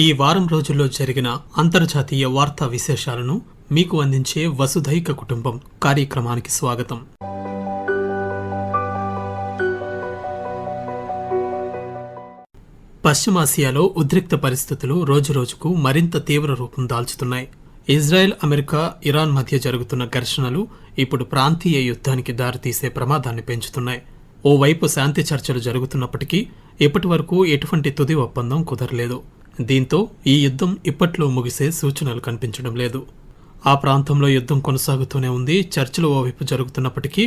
ఈ వారం రోజుల్లో జరిగిన అంతర్జాతీయ వార్తా విశేషాలను మీకు అందించే వసుధైక కుటుంబం కార్యక్రమానికి స్వాగతం. పశ్చిమాసియాలో ఉద్రిక్త పరిస్థితులు రోజురోజుకు మరింత తీవ్ర రూపం దాల్చుతున్నాయి. ఇజ్రాయెల్, అమెరికా, ఇరాన్ మధ్య జరుగుతున్న ఘర్షణలు ఇప్పుడు ప్రాంతీయ యుద్ధానికి దారితీసే ప్రమాదాన్ని పెంచుతున్నాయి. ఓవైపు శాంతి చర్చలు జరుగుతున్నప్పటికీ ఇప్పటి వరకు ఎటువంటి తుది ఒప్పందం కుదరలేదు. దీంతో ఈ యుద్ధం ఇప్పట్లో ముగిసే సూచనలు కనిపించడం లేదు. ఆ ప్రాంతంలో యుద్ధం కొనసాగుతూనే ఉంది. చర్చలు ఓవైపు జరుగుతున్నప్పటికీ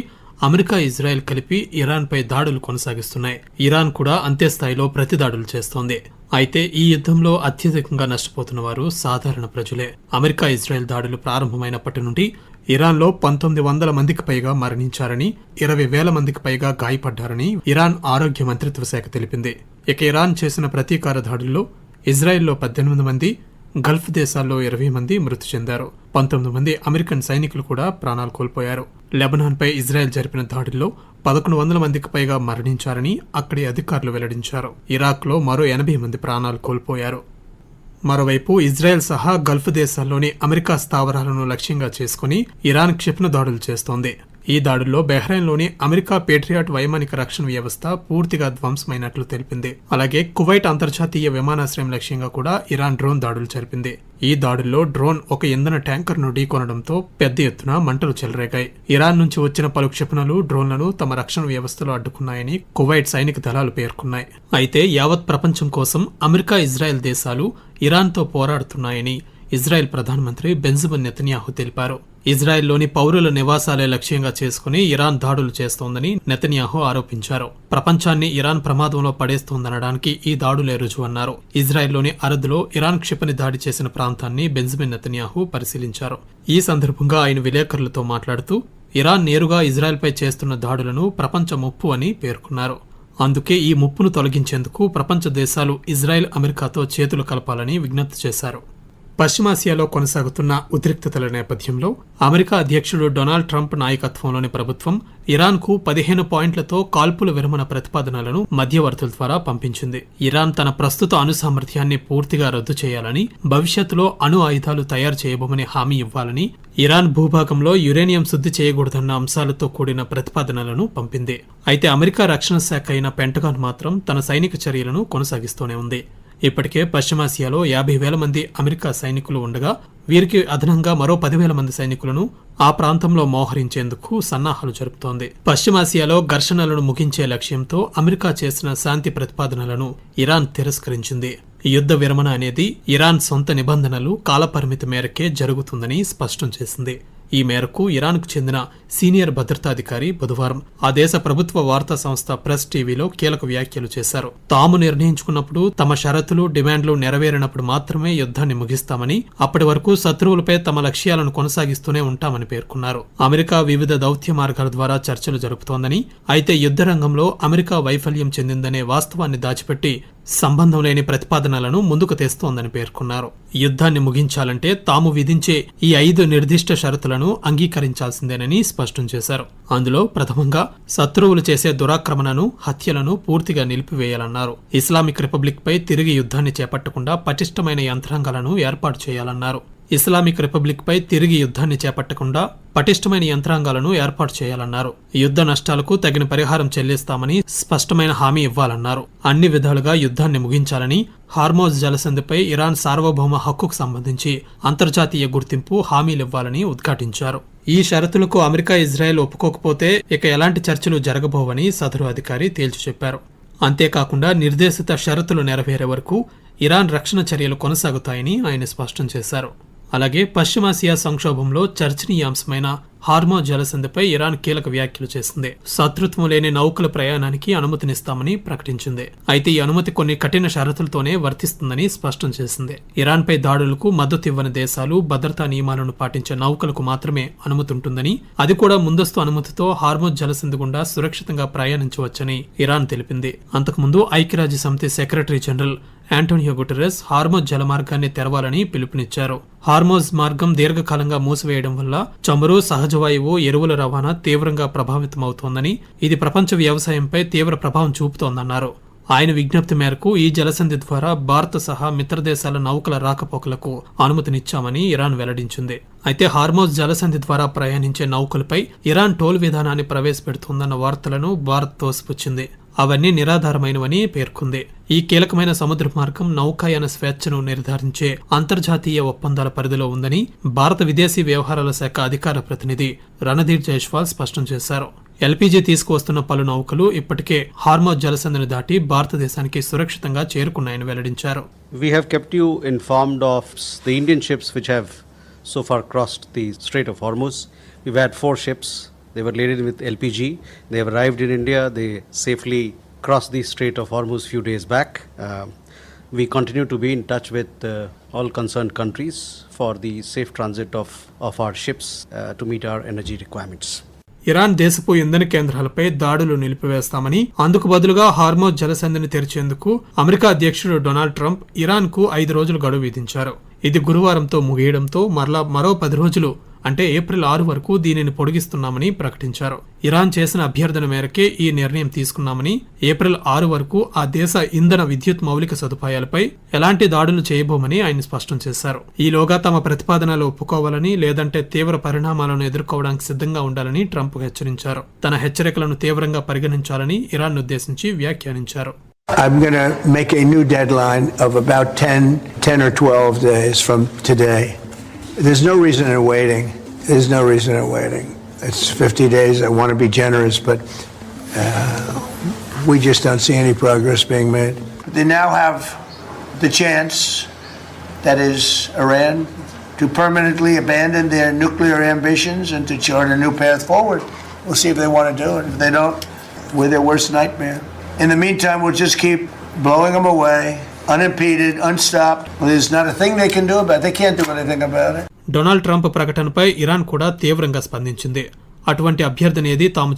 అమెరికా, ఇజ్రాయెల్ కలిపి ఇరాన్పై దాడులు కొనసాగిస్తున్నాయి. ఇరాన్ కూడా అంతే స్థాయిలో ప్రతిదాడులు చేస్తోంది. అయితే ఈ యుద్ధంలో అత్యధికంగా నష్టపోతున్న వారు సాధారణ ప్రజలే. అమెరికా, ఇజ్రాయెల్ దాడులు ప్రారంభమైనప్పటి నుండి ఇరాన్లో 1900 మందికి పైగా మరణించారని, 20,000 మందికి పైగా గాయపడ్డారని ఇరాన్ ఆరోగ్య మంత్రిత్వ శాఖ తెలిపింది. ఇక ఇరాన్ చేసిన ప్రతీకార దాడుల్లో ఇజ్రాయెల్లో 18 మంది, గల్ఫ్ దేశాల్లో 20 మంది మృతి చెందారు. 19 మంది అమెరికన్ సైనికులు కూడా ప్రాణాలు కోల్పోయారు. లెబనాన్పై ఇజ్రాయెల్ జరిపిన దాడుల్లో 1100 మందికి పైగా మరణించారని అక్కడి అధికారులు వెల్లడించారు. ఇరాక్లో మరో 80 మంది ప్రాణాలు కోల్పోయారు. మరోవైపు ఇజ్రాయెల్ సహా గల్ఫ్ దేశాల్లోని అమెరికా స్థావరాలను లక్ష్యంగా చేసుకుని ఇరాన్ క్షిపణి దాడులు చేస్తోంది. ఈ దాడుల్లో బహ్రెయిన్లోని అమెరికా పేట్రియాట్ వైమానిక రక్షణ వ్యవస్థ పూర్తిగా ధ్వంసమైనట్లు తెలిపింది. అలాగే కువైట్ అంతర్జాతీయ విమానాశ్రయం లక్ష్యంగా కూడా ఇరాన్ డ్రోన్ దాడులు జరిపింది. ఈ దాడుల్లో డ్రోన్ ఒక ఇంధన ట్యాంకర్ను ఢీకొనడంతో పెద్ద ఎత్తున మంటలు చెలరేగాయి. ఇరాన్ నుంచి వచ్చిన పలు క్షిపణులు, డ్రోన్లను తమ రక్షణ వ్యవస్థలో అడ్డుకున్నాయని కువైట్ సైనిక దళాలు పేర్కొన్నాయి. అయితే యావత్ ప్రపంచం కోసం అమెరికా, ఇజ్రాయెల్ దేశాలు ఇరాన్తో పోరాడుతున్నాయని ఇజ్రాయెల్ ప్రధానమంత్రి బెంజమిన్ నెతన్యాహు తెలిపారు. ఇజ్రాయెల్లోని పౌరుల నివాసాలే లక్ష్యంగా చేసుకుని ఇరాన్ దాడులు చేస్తోందని నెతన్యాహు ఆరోపించారు. ప్రపంచాన్ని ఇరాన్ ప్రమాదంలో పడేస్తోందనడానికి ఈ దాడులే రుజువన్నారు. ఇజ్రాయెల్లోని అరద్లో ఇరాన్ క్షిపణి దాడి చేసిన ప్రాంతాన్ని బెంజమిన్ నెతన్యాహు పరిశీలించారు. ఈ సందర్భంగా ఆయన విలేకరులతో మాట్లాడుతూ ఇరాన్ నేరుగా ఇజ్రాయెల్పై చేస్తున్న దాడులను ప్రపంచ ముప్పు అని పేర్కొన్నారు. అందుకే ఈ ముప్పును తొలగించేందుకు ప్రపంచ దేశాలు ఇజ్రాయెల్, అమెరికాతో చేతులు కలపాలని విజ్ఞప్తి చేశారు. పశ్చిమాసియాలో కొనసాగుతున్న ఉద్రిక్తతల నేపథ్యంలో అమెరికా అధ్యక్షుడు డొనాల్డ్ ట్రంప్ నాయకత్వంలోని ప్రభుత్వం ఇరాన్కు 15 పాయింట్లతో కాల్పుల విరమణ ప్రతిపాదనలను మధ్యవర్తుల ద్వారా పంపించింది. ఇరాన్ తన ప్రస్తుత అణు సామర్థ్యాన్ని పూర్తిగా రద్దు చేయాలని, భవిష్యత్తులో అణు ఆయుధాలు తయారు చేయబోమని హామీ ఇవ్వాలని, ఇరాన్ భూభాగంలో యురేనియం శుద్ధి చేయకూడదన్న అంశాలతో కూడిన ప్రతిపాదనలను పంపింది. అయితే అమెరికా రక్షణ శాఖ అయిన పెంటగాన్ మాత్రం తన సైనిక చర్యలను కొనసాగిస్తూనే ఉంది. ఇప్పటికే పశ్చిమాసియాలో 50,000 మంది అమెరికా సైనికులు ఉండగా వీరికి అదనంగా మరో 10,000 మంది సైనికులను ఆ ప్రాంతంలో మోహరించేందుకు సన్నాహాలు జరుపుతోంది. పశ్చిమాసియాలో ఘర్షణలను ముగించే లక్ష్యంతో అమెరికా చేసిన శాంతి ప్రతిపాదనలను ఇరాన్ తిరస్కరించింది. యుద్ధ విరమణ అనేది ఇరాన్ సొంత నిబంధనలు, కాలపరిమితి మేరకే జరుగుతుందని స్పష్టం చేసింది. ఈ మేరకు ఇరాన్కు చెందిన సీనియర్ భద్రతాధికారి బుధవారం ఆ దేశ ప్రభుత్వ వార్తా సంస్థ ప్రెస్ టీవీలో కీలక వ్యాఖ్యలు చేశారు. తాము నిర్ణయించుకున్నప్పుడు, తమ షరతులు, డిమాండ్లు నెరవేరినప్పుడు మాత్రమే యుద్ధాన్ని ముగిస్తామని, అప్పటి వరకు శత్రువులపై తమ లక్ష్యాలను కొనసాగిస్తూనే ఉంటామని పేర్కొన్నారు. అమెరికా వివిధ దౌత్య మార్గాల ద్వారా చర్చలు జరుపుతోందని, అయితే యుద్ధ రంగంలో అమెరికా వైఫల్యం చెందిందనే వాస్తవాన్ని దాచిపెట్టి సంబంధం లేని ప్రతిపాదనలను ముందుకు తెస్తోందని పేర్కొన్నారు. యుద్ధాన్ని ముగించాలంటే తాము విధించే ఈ 5 నిర్దిష్ట షరతులను అంగీకరించాల్సిందేనని స్పష్టం చేశారు. అందులో ప్రథమంగా శత్రువులు చేసే దురాక్రమణను, హత్యలను పూర్తిగా నిలిపివేయాలన్నారు. ఇస్లామిక్ రిపబ్లిక్ పై తిరిగి యుద్ధాన్ని చేపట్టకుండా పటిష్టమైన యంత్రాంగాలను ఏర్పాటు చేయాలన్నారు. ఇస్లామిక్ రిపబ్లిక్ పై తిరిగి యుద్ధాన్ని చేపట్టకుండా పటిష్టమైన యంత్రాంగాలను ఏర్పాటు చేయాలన్నారు. యుద్ధ నష్టాలకు తగిన పరిహారం చెల్లిస్తామని స్పష్టమైన హామీ ఇవ్వాలన్నారు. అన్ని విధాలుగా యుద్ధాన్ని ముగించాలని, హార్మోజ్ జలసంధిపై ఇరాన్ సార్వభౌమ హక్కుకు సంబంధించి అంతర్జాతీయ గుర్తింపు హామీలివ్వాలని ఉద్ఘాటించారు. ఈ షరతులకు అమెరికా, ఇజ్రాయెల్ ఒప్పుకోకపోతే ఇక ఎలాంటి చర్చలు జరగబోవని సదరు అధికారి తేల్చి చెప్పారు. అంతేకాకుండా నిర్దేశిత షరతులు నెరవేరే వరకు ఇరాన్ రక్షణ చర్యలు కొనసాగుతాయని ఆయన స్పష్టం చేశారు. అలాగే పశ్చిమాసియా సంక్షోభంలో చర్చనీయాంశమైన హార్మోజ్ జలసంధిపై ఇరాన్ కీలక వ్యాఖ్యలు చేసింది. శత్రుత్వం లేని నౌకల ప్రయాణానికి అనుమతినిస్తామని ప్రకటించింది. అయితే ఈ అనుమతి కొన్ని కఠిన షరతులతోనే వర్తిస్తుందని స్పష్టం చేసింది. ఇరాన్పై దాడులకు మద్దతు ఇవ్వని దేశాలు, భద్రతా నియమాలను పాటించే నౌకలకు మాత్రమే అనుమతి ఉంటుందని, అది కూడా ముందస్తు అనుమతితో హార్మోజ్ జలసంధి గుండా సురక్షితంగా ప్రయాణించవచ్చని ఇరాన్ తెలిపింది. అంతకుముందు ఐక్యరాజ్య సమితి secretary general Antonio Guterres Hormuz జలమార్గాన్ని తెరవాలని పిలుపునిచ్చారు. హార్మోజ్ మార్గం దీర్ఘకాలంగా మూసివేయడం వల్ల చమురు, సహజవాయువు, ఎరువుల రవాణా తీవ్రంగా ప్రభావితమవుతోందని, ఇది ప్రపంచ వ్యవసాయంపై తీవ్ర ప్రభావం చూపుతోందన్నారు. ఆయన విజ్ఞప్తి మేరకు ఈ జలసంధి ద్వారా భారత్ సహా మిత్రదేశాల నౌకల రాకపోకలకు అనుమతినిచ్చామని ఇరాన్ వెల్లడించింది. అయితే హార్మోజ్ జలసంధి ద్వారా ప్రయాణించే నౌకలపై ఇరాన్ టోల్ విధానాన్ని ప్రవేశపెడుతోందన్న వార్తలను భారత్ తోసిపుచ్చింది. అవన్నీ నిరాధారమైనవని పేర్కొంది. ఈ కీలకమైన సముద్ర మార్గం నౌకాయాన స్వేచ్ఛను నిర్ధారించే అంతర్జాతీయ ఒప్పందాల పరిధిలో ఉందని భారత విదేశీ వ్యవహారాల శాఖ అధికార ప్రతినిధి రణధీర్ జైస్వాల్ స్పష్టం చేశారు. ఎల్పీజీ తీసుకువస్తున్న పలు నౌకలు ఇప్పటికే హార్మోజ్ జలసంధిని దాటి భారతదేశానికి సురక్షితంగా చేరుకున్నాయని వెల్లడించారు. We have kept you informed of the Indian ships which have so far crossed the Strait of Hormuz. We've had 4 ships. They were laden with LPG. They have arrived in India. They safely crossed the Strait of Hormuz few days back. We continue to be in touch with all concerned countries for the safe transit of our ships to meet our energy requirements. Iran దేశపు ఇంధన కేంద్రాలపై దాడులు నిలిపివేస్తామని, అందుకు బదులుగా Hormuz జలసంధిని తెరిచేందుకు America అధ్యక్షుడు Donald Trump Iran కు 5 రోజులు గడువు విధించారు. ఇది గురువారంతో ముగియడంతో మరో 10 రోజులు అంటే ఏప్రిల్ 6 వరకు దీనిని పొడిగిస్తున్నామని ప్రకటించారు. ఇరాన్ చేసిన అభ్యర్థన మేరకే ఈ నిర్ణయం తీసుకున్నామని, ఏప్రిల్ 6 వరకు ఆ దేశ ఇంధన విద్యుత్ మౌలిక సదుపాయాలపై ఎలాంటి దాడులు చేయబోమని ఆయన స్పష్టం చేశారు. ఈలోగా తమ ప్రతిపాదనలు ఒప్పుకోవాలని, లేదంటే తీవ్ర పరిణామాలను ఎదుర్కోవడానికి సిద్ధంగా ఉండాలని ట్రంప్ హెచ్చరించారు. తన హెచ్చరికలను తీవ్రంగా పరిగణించాలని ఇరాన్ ఉద్దేశించి వ్యాఖ్యానించారు. I'm going to make a new deadline of about 10 or 12 days from today. There's no reason in waiting. There's no reason in waiting. It's 50 days. I want to be generous, but we just don't see any progress being made. They now have the chance, that is Iran, to permanently abandon their nuclear ambitions and to chart a new path forward. We'll see if they want to do it. If they don't, we're their worst nightmare. In the meantime, we'll just keep blowing them away, unimpeded, unstopped. Well, there's not a thing they can do about it. They can't do anything about it. Donald Trump ప్రకటనపై Iran కూడా తీవ్రంగా స్పందించింది. అటువంటి అభ్యర్థనేది తాము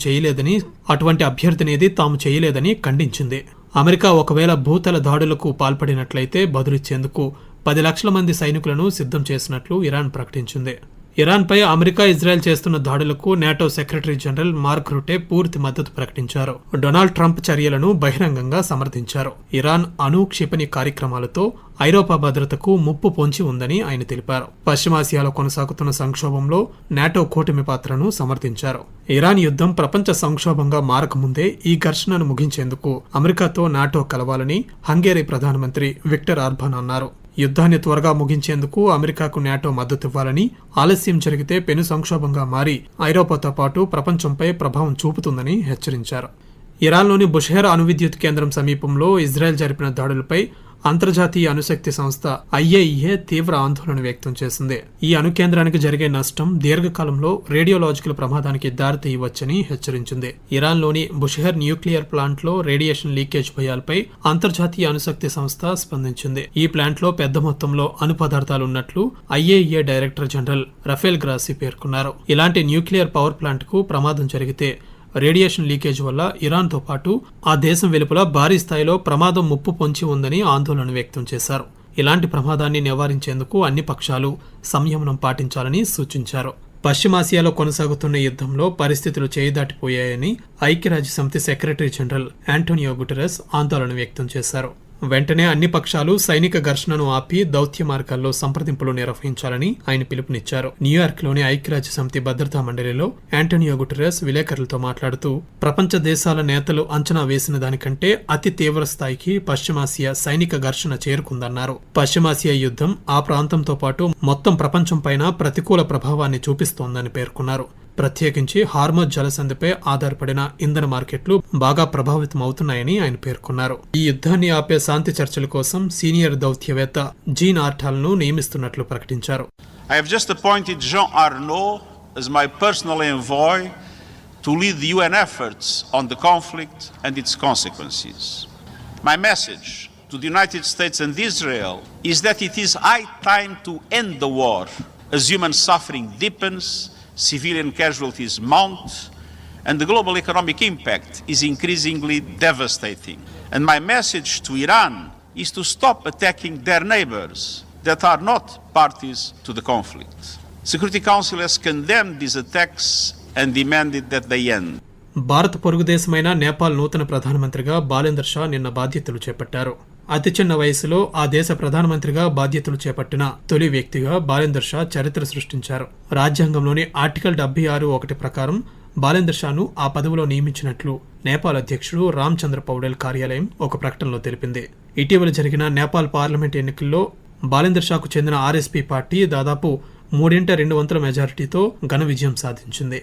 చేయలేదని ఖండించింది. America ఒకవేళ భూతల దాడులకు పాల్పడినట్లయితే బదులిచ్చేందుకు 10 లక్షల మంది సైనికులను సిద్ధం చేసినట్లు ఇరాన్ ప్రకటించింది. ఇరాన్పై అమెరికా, ఇజ్రాయెల్ చేస్తున్న దాడులకు నాటో సెక్రటరీ జనరల్ మార్క్ రుటే పూర్తి మద్దతు ప్రకటించారు. డొనాల్డ్ ట్రంప్ చర్యలను బహిరంగంగా సమర్థించారు. ఇరాన్ అణు క్షిపణి కార్యక్రమాలతో ఐరోపా భద్రతకు ముప్పు పొంచి ఉందని ఆయన తెలిపారు. పశ్చిమాసియాలో కొనసాగుతున్న సంక్షోభంలో నాటో కూటమి పాత్రను సమర్థించారు. ఇరాన్ యుద్ధం ప్రపంచ సంక్షోభంగా మారకముందే ఈ ఘర్షణను ముగించేందుకు అమెరికాతో నాటో కలవాలని హంగేరీ ప్రధానమంత్రి విక్టర్ ఆర్బాన్ అన్నారు. యుద్ధాన్ని త్వరగా ముగించేందుకు అమెరికాకు నాటో మద్దతివ్వాలని, ఆలస్యం జరిగితే పెను సంక్షోభంగా మారి ఐరోపాతో పాటు ప్రపంచంపై ప్రభావం చూపుతుందని హెచ్చరించారు. ఇరాన్లోని బుషెహర్ అణువిద్యుత్ కేంద్రం సమీపంలో ఇజ్రాయెల్ జరిపిన దాడులపై అంతర్జాతీయ అణుశక్తి సంస్థ IAEA తీవ్ర ఆందోళన వ్యక్తం చేసింది. ఈ అణు కేంద్రానికి జరిగే నష్టం దీర్ఘకాలంలో రేడియోలాజికల్ ప్రమాదానికి దారితీయవచ్చని హెచ్చరించింది. ఇరాన్లోని బుషెహర్ న్యూక్లియర్ ప్లాంట్లో రేడియేషన్ లీకేజ్ భయాలపై అంతర్జాతీయ అణుశక్తి సంస్థ స్పందించింది. ఈ ప్లాంట్లో పెద్ద మొత్తంలో అణు పదార్థాలున్నట్లు IAEA director general Rafale Grassi పేర్కొన్నారు. ఇలాంటి న్యూక్లియర్ పవర్ ప్లాంట్కు ప్రమాదం జరిగితే రేడియేషన్ లీకేజ్ వల్ల ఇరాన్తో పాటు ఆ దేశం వెలుపల భారీ స్థాయిలో ప్రమాదం ముప్పు పొంచి ఉందని ఆందోళన వ్యక్తం చేశారు. ఇలాంటి ప్రమాదాన్ని నివారించేందుకు అన్ని పక్షాలు సంయమనం పాటించాలని సూచించారు. పశ్చిమాసియాలో కొనసాగుతున్న యుద్ధంలో పరిస్థితులు చేయిదాటిపోయాయని ఐక్యరాజ్యసమితి సెక్రటరీ జనరల్ యాంటోనియో గుటెరస్ ఆందోళన వ్యక్తం చేశారు. వెంటనే అన్ని పక్షాలు సైనిక ఘర్షణను ఆపి దౌత్య మార్గాల్లో సంప్రదింపులు నిర్వహించాలని ఆయన పిలుపునిచ్చారు. న్యూయార్క్ లోని ఐక్యరాజ్యసమితి భద్రతా మండలిలో యాంటోనియో గుటెరస్ విలేకరులతో మాట్లాడుతూ, ప్రపంచ దేశాల నేతలు అంచనా వేసిన దానికంటే అతి తీవ్ర స్థాయికి పశ్చిమాసియా సైనిక ఘర్షణ చేరుకుందన్నారు. పశ్చిమాసియా యుద్ధం ఆ ప్రాంతంతో పాటు మొత్తం ప్రపంచంపైన ప్రతికూల ప్రభావాన్ని చూపిస్తోందని పేర్కొన్నారు. ప్రత్యేకించి హార్మోజ్ జలసంధిపై ఆధారపడిన ఇంధన మార్కెట్లు బాగా ప్రభావితమవుతున్నాయని ఆయన పేర్కొన్నారు. ఈ యుద్ధాన్ని ఆపే శాంతి చర్చల కోసం సీనియర్ దౌత్యవేత్త జీన్ ఆర్టాల్ను నియమిస్తున్నట్లు ప్రకటించారు. I have just appointed Jean Arnaud as my personal envoy to lead the UN efforts on the conflict and its consequences. My message to the United States and Israel is that it is high time to end the war as human suffering deepens, civilian casualties mount, and the global economic impact is increasingly devastating. And my message to Iran is to stop attacking their neighbors that are not parties to the conflict. Security Council has condemned these attacks and demanded that they end. Bharat పొరుగు దేశమైన నేపాల్ నూతన ప్రధానమంత్రిగా బాలేందర్ షా నిన్న బాధ్యతలు చేపట్టారు. అతి చిన్న వయసులో ఆ దేశ ప్రధానమంత్రిగా బాధ్యతలు చేపట్టిన తొలి వ్యక్తిగా బాలేందర్ షా చరిత్ర సృష్టించారు. రాజ్యాంగంలోని ఆర్టికల్ 76(1) ప్రకారం బాలేందర్ షాను ఆ పదవిలో నియమించినట్లు నేపాల్ అధ్యక్షుడు రామచంద్ర పౌడెల్ కార్యాలయం ఒక ప్రకటనలో తెలిపింది. ఇటీవల జరిగిన నేపాల్ పార్లమెంట్ ఎన్నికల్లో బాలేందర్ షాకు చెందిన ఆర్ఎస్పీ పార్టీ దాదాపు 3/2 మెజారిటీతో ఘన విజయం సాధించింది.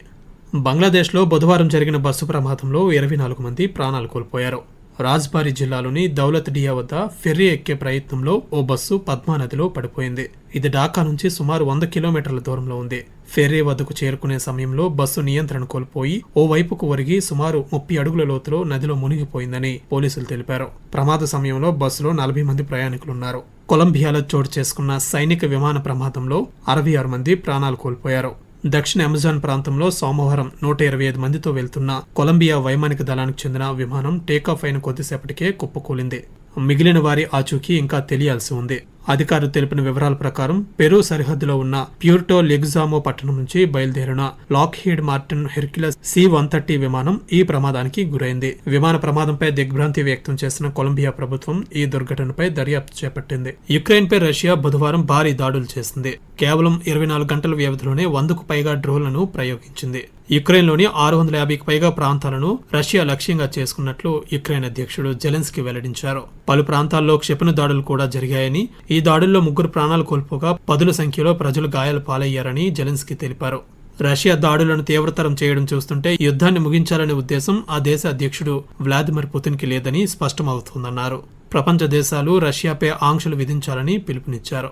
బంగ్లాదేశ్లో బుధవారం జరిగిన బస్సు ప్రమాదంలో 24 మంది ప్రాణాలు కోల్పోయారు. రాజ్బారి జిల్లాలోని దౌలత్ డియా వద్ద ఫెర్రీ ఎక్కే ప్రయత్నంలో ఓ బస్సు పద్మా నదిలో పడిపోయింది. ఇది ఢాకా నుంచి సుమారు 100 కిలోమీటర్ల దూరంలో ఉంది. ఫెర్రీ వద్దకు చేరుకునే సమయంలో బస్సు నియంత్రణ కోల్పోయి ఓ వైపుకు ఒరిగి సుమారు 30 అడుగుల లోతులో నదిలో మునిగిపోయిందని పోలీసులు తెలిపారు. ప్రమాద సమయంలో బస్సులో 40 మంది ప్రయాణికులున్నారు. కొలంబియాలో చోటు చేసుకున్న సైనిక విమాన ప్రమాదంలో 66 మంది ప్రాణాలు కోల్పోయారు. దక్షిణ అమెజాన్ ప్రాంతంలో సోమవారం 125 మందితో వెళ్తున్న కొలంబియా వైమానిక దళానికి చెందిన విమానం టేకాఫ్ అయిన కొద్దిసేపటికే కుప్పకూలింది. మిగిలిన వారి ఆచూకీ ఇంకా తెలియాల్సి ఉంది. అధికారులు తెలిపిన వివరాల ప్రకారం పెరూ సరిహద్దులో ఉన్న ప్యూర్టో లెగుజామో పట్టణం నుంచి బయలుదేరిన లాక్హీడ్ మార్టిన్ హెర్క్యులస్ C-130 విమానం ఈ ప్రమాదానికి గురైంది. విమాన ప్రమాదంపై దిగ్భ్రాంతి వ్యక్తం చేసిన కొలంబియా ప్రభుత్వం ఈ దుర్ఘటనపై దర్యాప్తు చేపట్టింది. యుక్రెయిన్ పై రష్యా బుధవారం భారీ దాడులు చేసింది. కేవలం 24 గంటల వ్యవధిలోనే 100కు పైగా డ్రోన్లను ప్రయోగించింది. యుక్రెయిన్లోని 650కి పైగా ప్రాంతాలను రష్యా లక్ష్యంగా చేసుకున్నట్లు యుక్రెయిన్ అధ్యక్షుడు జెలెన్స్కీ వెల్లడించారు. పలు ప్రాంతాల్లో క్షిపణి దాడులు కూడా జరిగాయని, ఈ దాడుల్లో 3 ప్రాణాలు కోల్పోగా పదుల సంఖ్యలో ప్రజలు గాయాల పాలయ్యారని జెలెన్స్కీ తెలిపారు. రష్యా దాడులను తీవ్రతరం చేయడం చూస్తుంటే యుద్ధాన్ని ముగించాలనే ఉద్దేశం ఆ దేశ అధ్యక్షుడు వ్లాదిమిర్ పుతిన్కి లేదని స్పష్టమవుతోందన్నారు. ప్రపంచ దేశాలు రష్యాపై ఆంక్షలు విధించాలని పిలుపునిచ్చారు.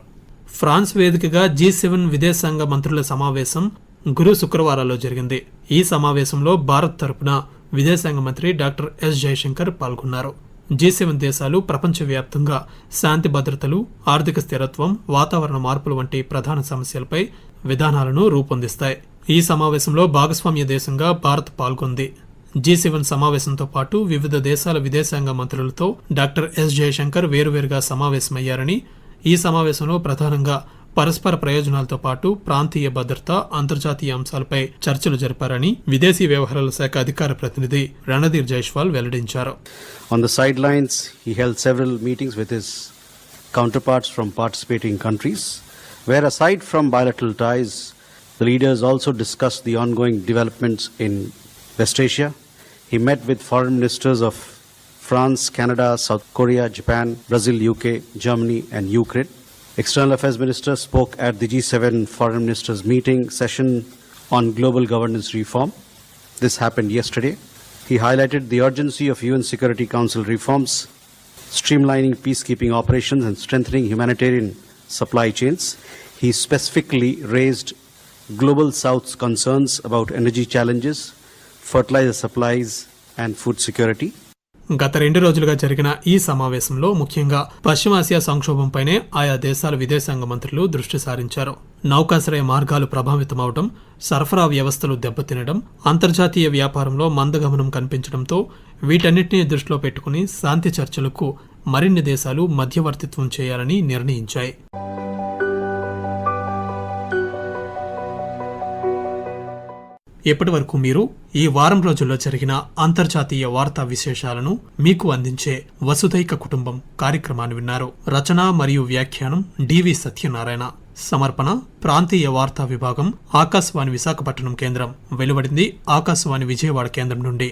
ఫ్రాన్స్ వేదికగా G7 విదేశాంగ మంత్రుల సమావేశం గురు శుక్రవారాల్లో జరిగింది. ఈ సమావేశంలో భారత్ తరపున విదేశాంగ మంత్రి డాక్టర్ ఎస్ జయశంకర్ పాల్గొన్నారు. G7 దేశాలు ప్రపంచవ్యాప్తంగా శాంతి భద్రతలు, ఆర్థిక స్థిరత్వం, వాతావరణ మార్పులు వంటి ప్రధాన సమస్యలపై విధానాలను రూపొందిస్తాయి. ఈ సమావేశంలో భాగస్వామ్య దేశంగా భారత్ పాల్గొంది. G7 సమావేశంతో పాటు వివిధ దేశాల విదేశాంగ మంత్రులతో డాక్టర్ ఎస్ జయశంకర్ వేరువేరుగా సమావేశమయ్యారని, ఈ సమావేశంలో ప్రధానంగా పరస్పర ప్రయోజనాలతో పాటు ప్రాంతీయ భద్రత, అంతర్జాతీయ అంశాలపై చర్చలు జరిపారని విదేశీ వ్యవహారాల శాఖ అధికార ప్రతినిధి రణధీర్ జైస్వాల్ వెల్లడించారు. On the sidelines, he held several meetings with his counterparts from participating countries, where aside from bilateral ties, the leaders also discussed the ongoing developments in West Asia. He met with foreign ministers of France, Canada, South Korea, Japan, Brazil, UK, Germany and Ukraine. External Affairs Minister spoke at the G7 Foreign Ministers meeting session on global governance reform. This happened yesterday. He highlighted the urgency of UN Security Council reforms, streamlining peacekeeping operations and strengthening humanitarian supply chains. He specifically raised Global South's concerns about energy challenges, fertilizer supplies and food security. గత 2 రోజులుగా జరిగిన ఈ సమావేశంలో ముఖ్యంగా పశ్చిమాసియా సంక్షోభంపైనే ఆయా దేశాల విదేశాంగ మంత్రులు దృష్టి సారించారు. నౌకాశ్రయ మార్గాలు ప్రభావితమవడం, సరఫరా వ్యవస్థలు దెబ్బతినడం, అంతర్జాతీయ వ్యాపారంలో మందగమనం కనిపించడంతో వీటన్నిటినీ దృష్టిలో పెట్టుకుని శాంతి చర్చలకు మరిన్ని దేశాలు మధ్యవర్తిత్వం చేయాలని నిర్ణయించాయి. ఇప్పటి వరకు మీరు ఈ వారం రోజుల్లో జరిగిన అంతర్జాతీయ వార్తా విశేషాలను మీకు అందించే వసుధైక కుటుంబం కార్యక్రమాన్ని విన్నారు. రచన మరియు వ్యాఖ్యానం డివి సత్యనారాయణ. సమర్పణ ప్రాంతీయ వార్తా విభాగం, ఆకాశవాణి విశాఖపట్నం కేంద్రం. వెలువడింది ఆకాశవాణి విజయవాడ కేంద్రం నుండి.